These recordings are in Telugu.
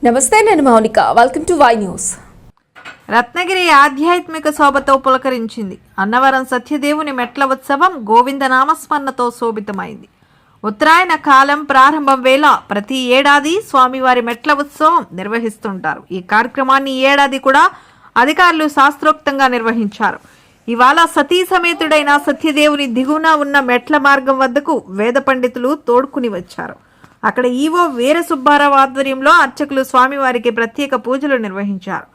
నమస్తే, నేను Mounika. Welcome to Y news. Ratnagiri ఆధ్యాత్మిక శోభతో పులకరించింది. అన్నవరం సత్యదేవుని మెట్ల ఉత్సవం గోవింద నామస్మరణతో శోభితమైంది. ఉత్తరాయణ కాలం ప్రారంభం వేళ ప్రతి ఏడాది స్వామివారి మెట్ల ఉత్సవం నిర్వహిస్తుంటారు. ఈ కార్యక్రమాన్ని ఈ ఏడాది కూడా అధికారులు శాస్త్రోక్తంగా నిర్వహించారు. ఇవాళ సతీ సమేతుడైన సత్యదేవుని దిగువన ఉన్న మెట్ల మార్గం వద్దకు వేద పండితులు తోడ్కుని వచ్చారు. అక్కడ ఈవో వీర సుబ్బారావు ఆధ్వర్యంలో అర్చకులు స్వామివారికి ప్రత్యేక పూజలు నిర్వహించారు.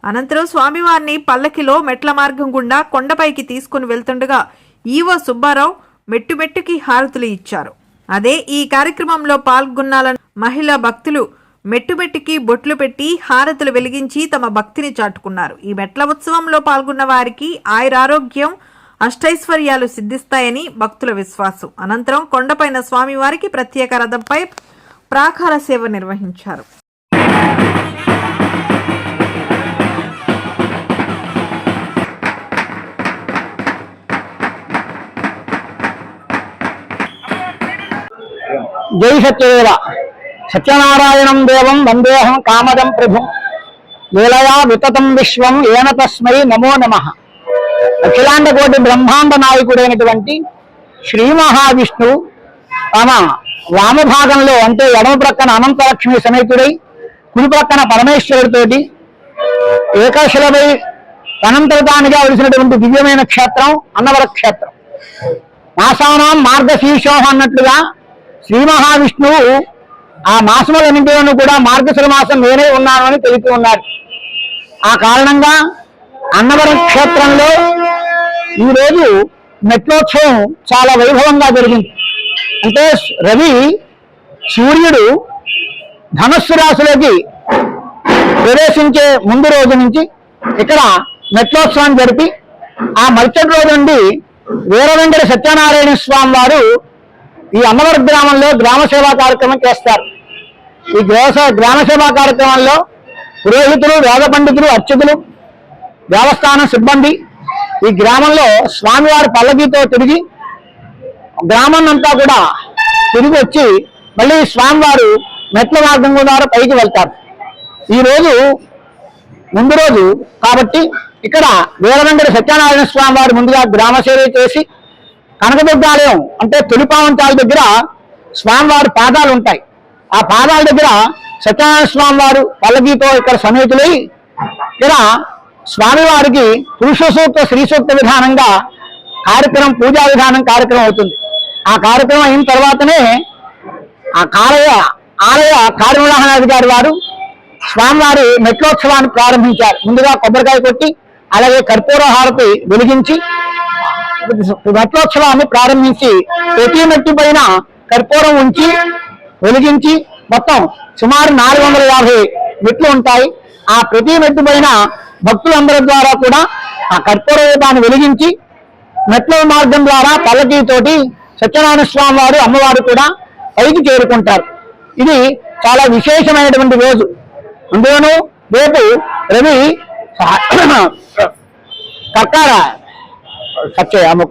అనంతరం స్వామివారిని పల్లకిలో మెట్ల మార్గం గుండా కొండపైకి తీసుకుని వెళ్తుండగా ఈవో సుబ్బారావు మెట్టుమెట్టుకి హారతులు ఇచ్చారు. అదే ఈ కార్యక్రమంలో పాల్గొన్నాలని మహిళా భక్తులు మెట్టుమెట్టుకి బొట్లు పెట్టి హారతులు వెలిగించి తమ భక్తిని చాటుకున్నారు. ఈ మెట్ల ఉత్సవంలో పాల్గొన్న వారికి ఆయురారోగ్యం అష్టైశ్వర్యాలు సిద్ధిస్తాయని భక్తుల విశ్వాసం. అనంతరం కొండపైన స్వామివారికి ప్రత్యేక రథంపై ప్రాకార సేవ నిర్వహించారు. జై సత్యదేవ. సత్యనారాయణం దేవం వందేహం కామదం ప్రభుం లీలయా వితతం విశ్వం ఏన తస్మై నమో నమః. అఖిలాండ కోటి బ్రహ్మాండ నాయకుడైనటువంటి శ్రీ మహావిష్ణువు తమ వామభాగంలో అంటే ఎడమ ప్రక్కన అనంతలక్ష్మి సమేతుడై కుడి ప్రక్కన పరమేశ్వరుడితోటి ఏకశిలపై అనంతరతానిగా వెలిసినటువంటి దివ్యమైన క్షేత్రం అన్నవర క్షేత్రం. మాసానాం మార్గశీర్షోహం అన్నట్లుగా శ్రీ మహావిష్ణువు ఆ మాసములన్నింటిలోనూ కూడా మార్గశిర మాసం నేనే ఉన్నాను అని తెలిపి ఉన్నాడు. ఆ కారణంగా అన్నవరం క్షేత్రంలో ఈరోజు మెట్లోత్సవం చాలా వైభవంగా జరిగింది. అంటే రవి సూర్యుడు ధనస్సు రాశిలోకి ప్రవేశించే ముందు రోజు నుంచి ఇక్కడ మెట్లోత్సవం జరిపి ఆ మరుసటి రోజు నుండి వీరవెంకట సత్యనారాయణ స్వామి వారు ఈ అన్నవర గ్రామంలో గ్రామ సేవా కార్యక్రమం చేస్తారు. ఈ గ్రామ సేవా కార్యక్రమంలో పురోహితులు, వేద పండితులు, అర్చకులు, దేవస్థానం సిబ్బంది ఈ గ్రామంలో స్వామివారి పల్లకీతో తిరిగి గ్రామం అంతా కూడా తిరిగి వచ్చి మళ్ళీ స్వామివారు మెట్ల మార్గం ద్వారా పైకి వెళ్తారు. ఈరోజు ముందు రోజు కాబట్టి ఇక్కడ వీరవెంకట సత్యనారాయణ స్వామి వారు ముందుగా గ్రామ సేవ చేసి కనకదుర్గాలయం అంటే తొలిపావంతాల దగ్గర స్వామివారి పాదాలు ఉంటాయి. ఆ పాదాల దగ్గర సత్యనారాయణ స్వామి వారు పల్లకీతో ఇక్కడ సమేతులై ఇక్కడ స్వామివారికి పురుష సూక్త స్త్రీ సూక్త విధానంగా కార్యక్రమం పూజా విధానం కార్యక్రమం అవుతుంది. ఆ కార్యక్రమం అయిన తర్వాతనే ఆ ఆలయ కార్యనిర్వహణాధికారి వారు స్వామివారి మెట్లోత్సవాన్ని ప్రారంభించారు. ముందుగా కొబ్బరికాయ కొట్టి అలాగే కర్పూర హారతి వెలిగించి మెట్లోత్సవాన్ని ప్రారంభించి ప్రతి మెట్టు పైన కర్పూరం ఉంచి వెలిగించి మొత్తం సుమారు 450 మెట్లు ఉంటాయి. ఆ ప్రతి మెట్టు పైన భక్తులందరి ద్వారా కూడా ఆ కర్పూర దీపాన్ని వెలిగించి మెట్ల మార్గం ద్వారా పల్లకీతోటి సత్యనారాయణ స్వామి వారు అమ్మవారు కూడా పైకి చేరుకుంటారు. ఇది చాలా విశేషమైనటువంటి రోజు. అందులోనూ రేపు రవి కర్కార సత్య